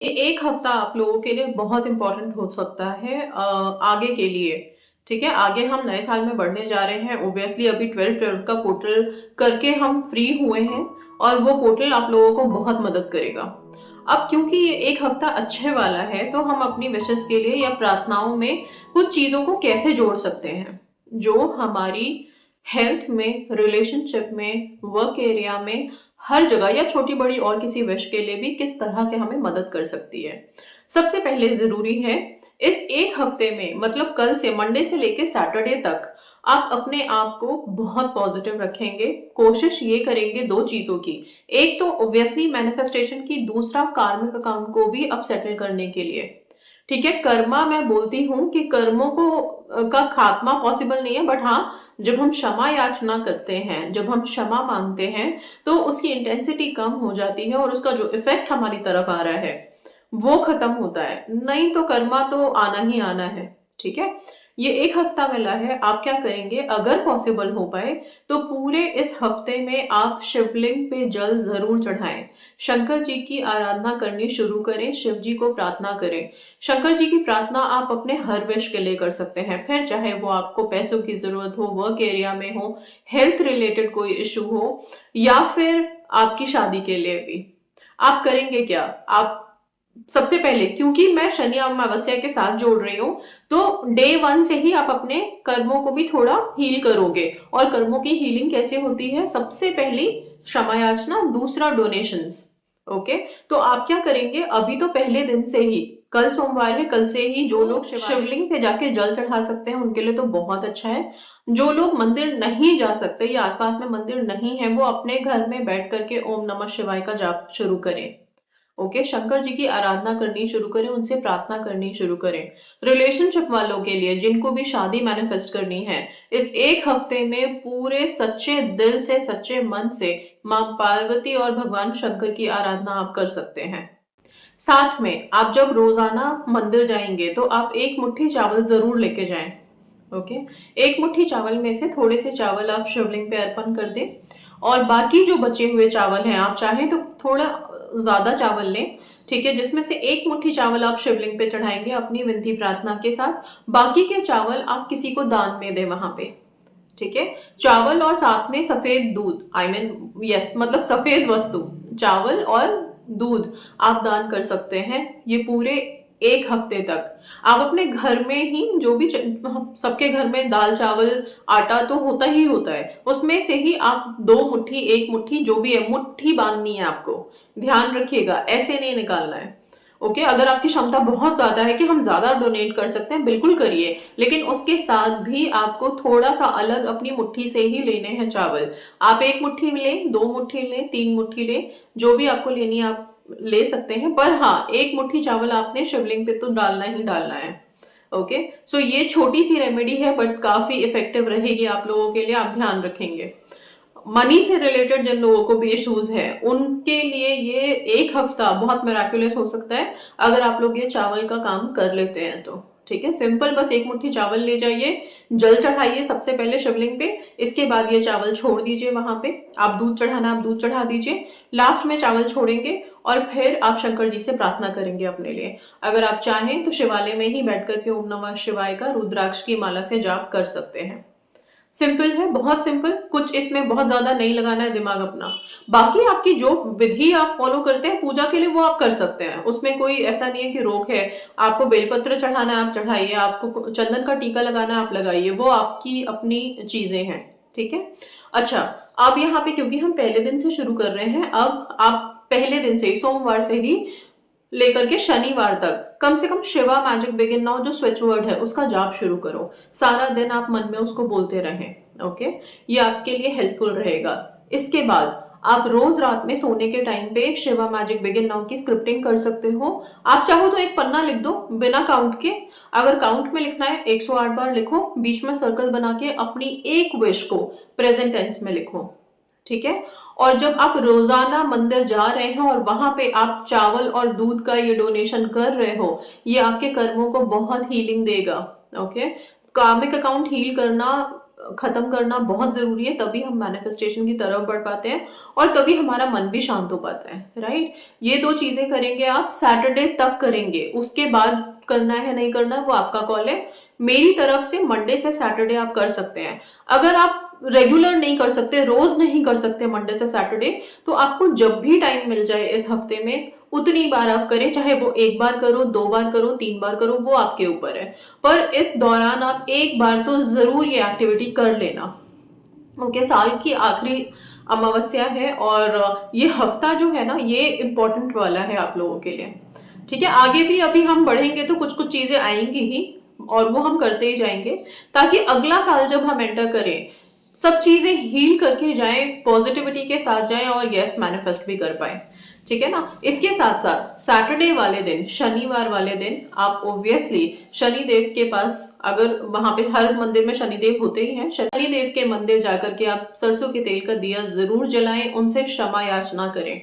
एक हफ्ता आप लोगों के लिए बहुत इम्पोर्टेंट हो सकता है आगे के लिए। ठीक है, आगे हम नए साल में बढ़ने जा रहे हैं। ओब्वियसली अभी 12-12 का पोर्टल करके हम फ्री हुए हैं और वो पोर्टल आप लोगों को बहुत मदद करेगा। अब क्योंकि ये एक हफ्ता अच्छे वाला है तो हम अपनी विशेष के लिए या प्रार्थनाओं में कुछ चीजों को कैसे जोड़ सकते हैं जो हमारी हेल्थ में, रिलेशनशिप में, वर्क एरिया में, हर जगह या छोटी बड़ी और किसी विश के लिए भी किस तरह से हमें मदद कर सकती है। सबसे पहले जरूरी है इस एक हफ्ते में, मतलब कल से, मंडे से लेके सैटरडे तक आप अपने आप को बहुत पॉजिटिव रखेंगे। कोशिश ये करेंगे दो चीजों की। एक तो ऑब्वियसली मैनिफेस्टेशन की, दूसरा कार्मिक अकाउंट को भी अब सेटल करने के लिए। ठीक है, कर्मा मैं बोलती हूँ कि कर्मों को का खात्मा पॉसिबल नहीं है, बट हाँ, जब हम क्षमा याचना करते हैं, जब हम क्षमा मांगते हैं, तो उसकी इंटेंसिटी कम हो जाती है और उसका जो इफेक्ट हमारी तरफ आ रहा है वो खत्म होता है। नहीं तो कर्मा तो आना ही आना है। ठीक है, ये एक हफ्ता मिला है, आप क्या करेंगे अगर पॉसिबल हो पाए तो पूरे इस हफ्ते में आप शिवलिंग पे जल जरूर चढ़ाएं। शंकर जी की आराधना करनी शुरू करें, शिव जी को प्रार्थना करें। शंकर जी की प्रार्थना आप अपने हर विश के लिए कर सकते हैं, फिर चाहे वो आपको पैसों की जरूरत हो, वर्क एरिया में हो, हेल्थ रिलेटेड कोई इशू हो, या फिर आपकी शादी के लिए भी। आप करेंगे क्या? आप सबसे पहले, क्योंकि मैं शनि अमावस्या के साथ जोड़ रही हूँ, तो डे वन से ही आप अपने कर्मों को भी थोड़ा हील करोगे। और कर्मों की हीलिंग कैसे होती है? सबसे पहली क्षमा याचना, दूसरा डोनेशंस। ओके, तो आप क्या करेंगे, अभी तो पहले दिन से ही, कल सोमवार है, कल से ही जो लोग शिवलिंग पे जाके जल चढ़ा सकते हैं उनके लिए तो बहुत अच्छा है। जो लोग मंदिर नहीं जा सकते या आसपास में मंदिर नहीं है, वो अपने घर में बैठ करके ओम नमः शिवाय का जाप शुरू करें। ओके, शंकर जी की आराधना करनी शुरू करें, उनसे प्रार्थना करनी शुरू करें। रिलेशनशिप वालों के लिए, जिनको भी शादी मैनिफेस्ट करनी है, इस एक हफ्ते में पूरे सच्चे दिल से, सच्चे मन से मां पार्वती और भगवान शंकर की आराधना आप कर सकते हैं। साथ में आप जब रोजाना मंदिर जाएंगे तो आप एक मुट्ठी चावल जरूर लेके जाएं। ओके, एक मुट्ठी चावल में से थोड़े से चावल आप शिवलिंग पे अर्पण कर दें, और बाकी जो बचे हुए चावल हैं, आप चाहें तो थोड़ा ज्यादा चावल लें। ठीक है, जिसमें से एक मुट्ठी चावल आप शिवलिंग पे चढ़ाएंगे अपनी विनती प्रार्थना के साथ, बाकी के चावल आप किसी को दान में दें वहां पे। ठीक है, चावल और साथ में सफेद दूध, आई मीन यस, मतलब सफेद वस्तु, चावल और दूध आप दान कर सकते हैं। ये पूरे एक हफ्ते तक आप अपने घर में ही, जो भी सबके घर में दाल चावल आटा तो होता ही होता है, उसमें से ही आप दो मुट्ठी, एक मुट्ठी, जो भी है, मुट्ठी बांधनी है आपको। ध्यान रखिएगा, ऐसे नहीं निकालना है। ओके, अगर आपकी क्षमता बहुत ज्यादा है कि हम ज्यादा डोनेट कर सकते हैं, बिल्कुल करिए, लेकिन उसके साथ भी आपको थोड़ा सा अलग अपनी मुट्ठी से ही लेने हैं चावल। आप एक मुट्ठी लें, दो मुट्ठी लें, तीन मुट्ठी लें, जो भी आपको लेनी है आप ले सकते हैं, पर हाँ, एक मुट्ठी चावल आपने शिवलिंग पे तो डालना ही डालना है। ओके, सो ये छोटी सी रेमेडी है बट काफी इफेक्टिव रहेगी आप लोगों के लिए, आप ध्यान रखेंगे। मनी से रिलेटेड जिन लोगों को भी इश्यूज है उनके लिए ये एक हफ्ता बहुत मेराकुलस हो सकता है अगर आप लोग ये चावल का काम कर लेते हैं तो। ठीक है, सिंपल, बस एक मुट्ठी चावल ले जाइए, जल चढ़ाइए सबसे पहले शिवलिंग पे, इसके बाद ये चावल छोड़ दीजिए वहां पे। आप दूध चढ़ाना, आप दूध चढ़ा दीजिए, लास्ट में चावल छोड़ेंगे और फिर आप शंकर जी से प्रार्थना करेंगे अपने लिए। अगर आप चाहें तो शिवालय में ही बैठ करके ओम नमः शिवाय का रुद्राक्ष की माला से जाप कर सकते हैं। सिंपल है, बहुत सिंपल, कुछ इसमें बहुत ज्यादा नहीं लगाना है दिमाग अपना। बाकी आपकी जो विधि आप फॉलो करते हैं पूजा के लिए, वो आप कर सकते हैं, उसमें कोई ऐसा नहीं है कि रोक है। आपको बेलपत्र चढ़ाना है आप चढ़ाइए, आपको चंदन का टीका लगाना है आप लगाइए, वो आपकी अपनी चीजें हैं। ठीक है, अच्छा, अब यहाँ पे क्योंकि हम पहले दिन से शुरू कर रहे हैं, अब आप पहले दिन से ही, सोमवार से ही लेकर के शनिवार तक कम से कम शिवा मैजिक बिगिन नाउ जो स्विच वर्ड है उसका जाप शुरू करो। सारा दिन आप मन में उसको बोलते रहें। ओके, ये आपके लिए हेल्पफुल रहेगा। इसके बाद आप रोज रात में सोने के टाइम पे शिवा मैजिक बिगिन नाउ की स्क्रिप्टिंग कर सकते हो। आप चाहो तो एक पन्ना लिख दो बिना काउंट के। अगर काउंट में लिखना है 108 बार लिखो, बीच में सर्कल बना के अपनी एक विश को प्रेजेंट टेंस में लिखो। ठीक है, और जब आप रोजाना मंदिर जा रहे हैं और वहां पे आप चावल और दूध का ये डोनेशन कर रहे हो, ये आपके कर्मों को बहुत हीलिंग देगा। ओके, कार्मिक अकाउंट हील करना खत्म करना बहुत जरूरी है, तभी हम मैनिफेस्टेशन की तरफ बढ़ पाते हैं और तभी हमारा मन भी शांत हो पाता है, राइट। ये 2 चीजें करेंगे आप, सैटरडे तक करेंगे, उसके बाद करना है नहीं करना वो आपका कॉल है। मेरी तरफ से मंडे से सैटरडे आप कर सकते हैं। अगर आप रेगुलर नहीं कर सकते, रोज नहीं कर सकते मंडे से सैटरडे, तो आपको जब भी टाइम मिल जाए इस हफ्ते में उतनी बार आप करें, चाहे वो 1 बार करो, 2 बार करो, 3 बार करो, वो आपके ऊपर है। पर इस दौरान आप 1 बार तो जरूर ये एक्टिविटी कर लेना। ओके, साल की आखिरी अमावस्या है और ये हफ्ता जो है ना ये इम्पोर्टेंट वाला है आप लोगों के लिए, ठीक है। आगे भी अभी हम बढ़ेंगे तो कुछ कुछ चीजें आएंगी ही और वो हम करते ही जाएंगे, ताकि अगला साल जब हम एंटर करें सब चीजें हील करके जाएं, पॉजिटिविटी के साथ जाएं और यस मैनिफेस्ट भी कर पाए, ठीक है ना। इसके साथ साथ सैटरडे वाले दिन, शनिवार वाले दिन आप ऑब्वियसली शनिदेव के पास, अगर वहां पे हर मंदिर में शनिदेव होते ही हैं, शनिदेव के मंदिर जाकर के आप सरसों के तेल का दिया जरूर जलाएं, उनसे क्षमा याचना करें,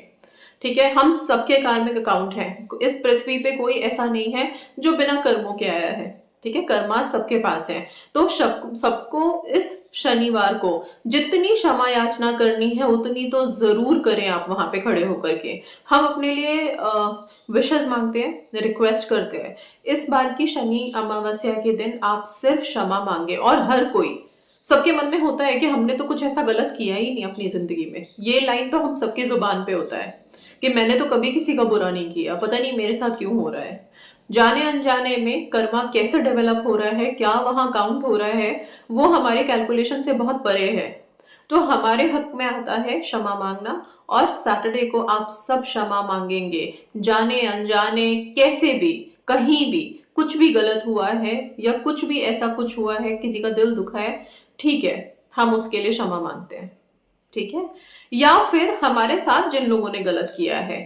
ठीक है। हम सबके कार्मिक अकाउंट है, इस पृथ्वी पे कोई ऐसा नहीं है जो बिना कर्मों के आया है, ठीक है। कर्मा सबके पास है, तो सबको इस शनिवार को जितनी क्षमा याचना करनी है उतनी तो जरूर करें आप वहां पे खड़े होकर के। हम अपने लिए विशेष मांगते हैं, रिक्वेस्ट करते हैं, इस बार की शनि अमावस्या के दिन आप सिर्फ क्षमा मांगे। और हर कोई, सबके मन में होता है कि हमने तो कुछ ऐसा गलत किया ही नहीं अपनी जिंदगी में, ये लाइन तो हम सबकी जुबान पे होता है कि मैंने तो कभी किसी का बुरा नहीं किया, पता नहीं मेरे साथ क्यों हो रहा है। जाने अनजाने में कर्मा कैसे डेवलप हो रहा है, क्या वहां काउंट हो रहा है, वो हमारे कैलकुलेशन से बहुत परे है। तो हमारे हक में आता है क्षमा मांगना, और सैटरडे को आप सब क्षमा मांगेंगे, जाने अनजाने कैसे भी, कहीं भी कुछ भी गलत हुआ है या कुछ भी ऐसा कुछ हुआ है, किसी का दिल दुखा है, ठीक है, हम उसके लिए क्षमा मांगते हैं, ठीक है। या फिर हमारे साथ जिन लोगों ने गलत किया है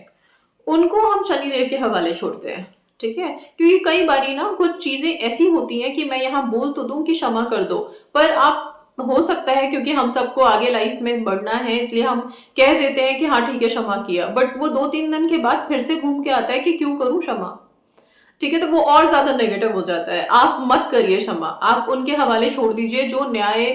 उनको हम शनिदेव के हवाले छोड़ते हैं, ठीक है। क्योंकि कई बारी ना कुछ चीजें ऐसी होती हैं कि मैं यहाँ बोल तो दूं कि क्षमा कर दो, पर आप, हो सकता है क्योंकि हम सबको आगे लाइफ में बढ़ना है इसलिए हम कह देते हैं कि हाँ ठीक है क्षमा किया, बट वो 2-3 दिन के बाद फिर से घूम के आता है कि क्यों करूं क्षमा, ठीक है। तो वो और ज्यादा नेगेटिव हो जाता है। आप मत करिए क्षमा, आप उनके हवाले छोड़ दीजिए जो न्याय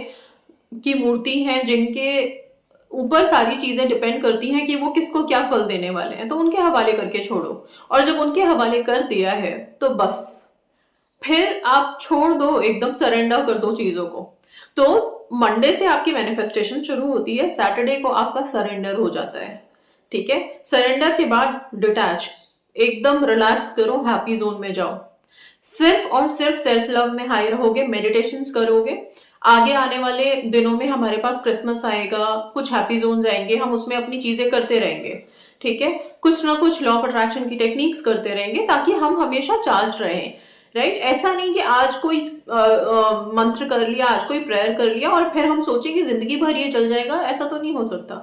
की मूर्ति हैं, जिनके ऊपर सारी चीजें डिपेंड करती हैं कि वो किसको क्या फल देने वाले हैं, तो उनके हवाले करके छोड़ो। और जब उनके हवाले कर दिया है तो बस फिर आप छोड़ दो, एकदम सरेंडर कर दो चीजों को। तो मंडे से आपकी मैनिफेस्टेशन शुरू होती है, सैटरडे को आपका सरेंडर हो जाता है, ठीक है। सरेंडर के बाद डिटैच, एकदम रिलैक्स करो, हैप्पी जोन में जाओ, सिर्फ और सिर्फ सेल्फ लव में हाई रहोगे, मेडिटेशन करोगे। आगे आने वाले दिनों में हमारे पास क्रिसमस आएगा, कुछ हैप्पी जोन आएंगे, हम उसमें अपनी चीजें करते रहेंगे, ठीक है। कुछ ना कुछ लॉ ऑफ अट्रैक्शन की टेक्निक्स करते रहेंगे ताकि हम हमेशा चार्ज रहें, राइट। ऐसा नहीं कि आज कोई मंत्र कर लिया, आज कोई प्रेयर कर लिया और फिर हम सोचेंगे जिंदगी भर ये चल जाएगा, ऐसा तो नहीं हो सकता,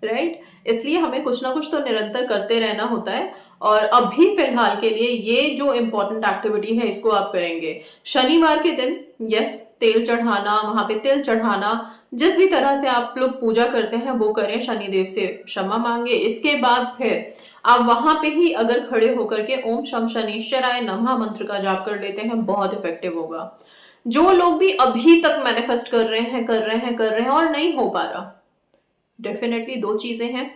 राइट। इसलिए हमें कुछ ना कुछ तो निरंतर करते रहना होता है। और अभी फिलहाल के लिए ये जो इम्पोर्टेंट एक्टिविटी है इसको आप करेंगे शनिवार के दिन। यस, तेल चढ़ाना, वहां पे तिल चढ़ाना, जिस भी तरह से आप लोग पूजा करते हैं वो करें, शनिदेव से क्षमा मांगे। इसके बाद फिर आप वहां पे ही अगर खड़े होकर के ओम शम शनिश्चराय नमः मंत्र का जाप कर लेते हैं, बहुत इफेक्टिव होगा। जो लोग भी अभी तक मैनिफेस्ट कर रहे हैं, कर रहे हैं, कर रहे हैं और नहीं हो पा रहा, डेफिनेटली 2 चीजें हैं।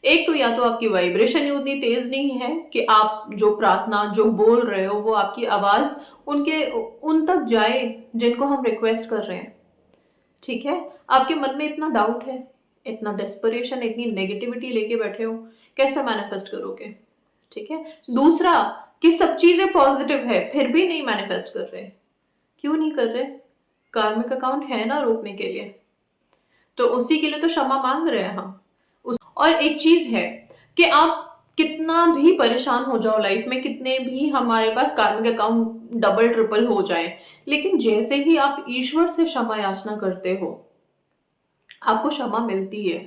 एक तो या तो आपकी वाइब्रेशन ही उतनी तेज नहीं है कि आप जो प्रार्थना जो बोल रहे हो वो आपकी आवाज उनके उन तक जाए जिनको हम रिक्वेस्ट कर रहे हैं, ठीक है। आपके मन में इतना डाउट है, इतना डेस्परेशन, इतनी नेगेटिविटी लेके बैठे हो, कैसे मैनिफेस्ट करोगे, ठीक है। दूसरा कि सब चीजें पॉजिटिव है फिर भी नहीं मैनिफेस्ट कर रहे, क्यों नहीं कर रहे? कार्मिक अकाउंट है ना रोकने के लिए, तो उसी के लिए तो क्षमा मांग रहे हैं हम। और एक चीज है कि आप कितना भी परेशान हो जाओ लाइफ में, कितने भी हमारे पास कार्मिक अकाउंट डबल ट्रिपल हो जाए, लेकिन जैसे ही आप ईश्वर से क्षमा याचना करते हो आपको क्षमा मिलती है,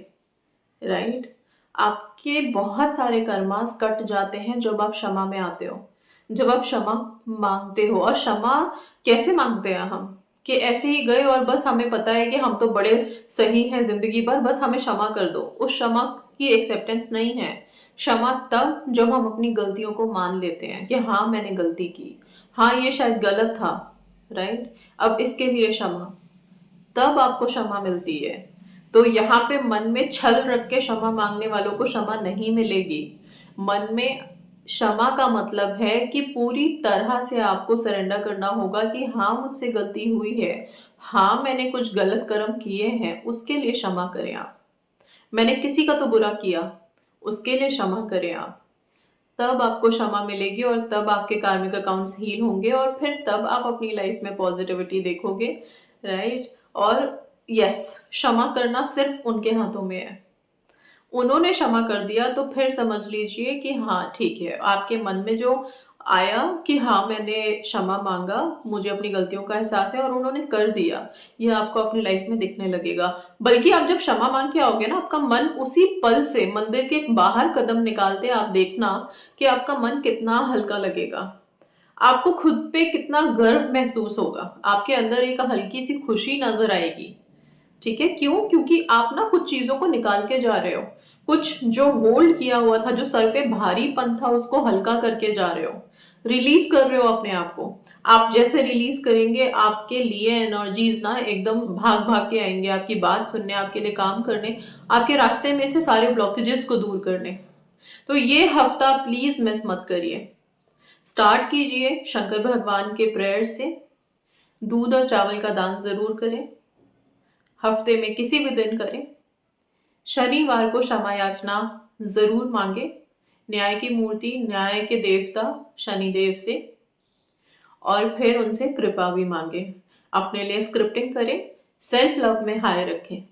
राइट। आपके बहुत सारे कर्मास कट जाते हैं जब आप क्षमा में आते हो, जब आप क्षमा मांगते हो। और क्षमा कैसे मांगते हैं हम, कि ऐसे ही गए और बस हमें पता है कि हम तो बड़े सही हैं जिंदगी भर, बस हमें क्षमा कर दो, उस क्षमा की एक्सेप्टेंस नहीं है। क्षमा तब जब हम अपनी गलतियों को मान लेते हैं कि हाँ मैंने गलती की, हाँ ये शायद गलत था, राइट, अब इसके लिए क्षमा। तब आपको क्षमा मिलती है। तो यहाँ पे मन में छल रख के क्षमा मांगने वालों को क्षमा नहीं मिलेगी। मन में क्षमा का मतलब है कि पूरी तरह से आपको सरेंडर करना होगा कि हाँ, मुझसे गलती हुई है, हाँ, मैंने कुछ गलत कर्म किए हैं, उसके लिए क्षमा करें आप। मैंने किसी का तो बुरा किया, उसके लिए क्षमा करें आप। तब आपको क्षमा मिलेगी और तब आपके कार्मिक अकाउंट्स हील होंगे और फिर तब आप अपनी लाइफ में पॉजिटिविटी देखोगे, राइट? और यस, क्षमा करना सिर्फ उनके हाथों में है। उन्होंने क्षमा कर दिया तो फिर समझ लीजिए कि हाँ, ठीक है, आपके मन में जो आया कि हाँ, मैंने क्षमा माँगा, मुझे अपनी गलतियों का एहसास है और उन्होंने कर दिया, ये आपको अपनी लाइफ में दिखने लगेगा। बल्कि आप जब क्षमा माँग के आओगे ना, आपका मन उसी पल से मंदिर के बाहर कदम निकालते आप देखना कि आपका मन कितना हल्का लगेगा। आपको खुद पे कितना गर्व महसूस होगा, आपके अंदर एक हल्की-सी खुशी नज़र आएगी। ठीक है? क्यों? क्योंकि आप ना कुछ चीज़ों को निकाल के जा रहे हो। कुछ जो होल्ड किया हुआ था, जो सर पे भारीपन था, उसको हल्का करके जा रहे हो। रिलीज़ कर रहे हो अपने आप को। आप जैसे रिलीज़ करेंगे, आपके लिए एनर्जीज़ ना एकदम भाग-भाग के आएँगे, आपकी बात सुनने, आपके लिए काम करने, आपके रास्ते में से सारे ब्लॉकेजेस को दूर करने। तो ये हफ्ता प्लीज़ मिस मत करिए। स्टार्ट कीजिए शंकर भगवान के प्रेयर से। दूध और चावल का दान ज़रूर करें। हफ्ते में किसी भी दिन करें। शनिवार को क्षमा याचना जरूर मांगे। न्याय की मूर्ति, न्याय के देवता शनिदेव से, और फिर उनसे कृपा भी मांगे। अपने लिए स्क्रिप्टिंग करें, सेल्फ लव में हाई रखें,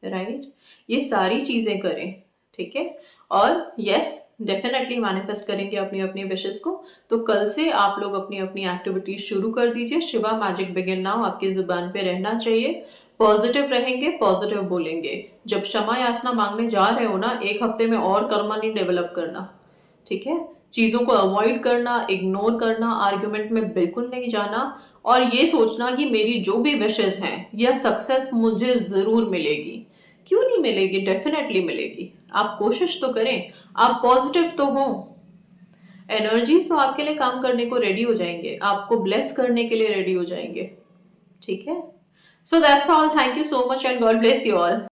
राइट? ये सारी चीजें करें, ठीक है? और यस, डेफिनेटली मैनिफेस्ट करेंगे अपनी अपनी विशेस को। तो कल से आप लोग अपनी अपनी एक्टिविटीज शुरू कर दीजिए। शिवा मैजिक बिगिन नाउ आपकी जुबान पे रहना चाहिए। पॉजिटिव रहेंगे, पॉजिटिव बोलेंगे। जब क्षमा याचना मांगने जा रहे हो ना, एक हफ्ते में और कर्मा नहीं डेवलप करना, ठीक है? चीजों को अवॉइड करना, इग्नोर करना, आर्ग्यूमेंट में बिल्कुल नहीं जाना, और ये सोचना कि मेरी जो भी विशेस हैं या सक्सेस मुझे जरूर मिलेगी। क्यों नहीं मिलेगी? डेफिनेटली मिलेगी। आप कोशिश तो करें, आप पॉजिटिव तो हो। एनर्जीज तो आपके लिए काम करने को रेडी हो जाएंगे, आपको ब्लेस करने के लिए रेडी हो जाएंगे, ठीक है? So that's all. Thank you so much and God bless you all.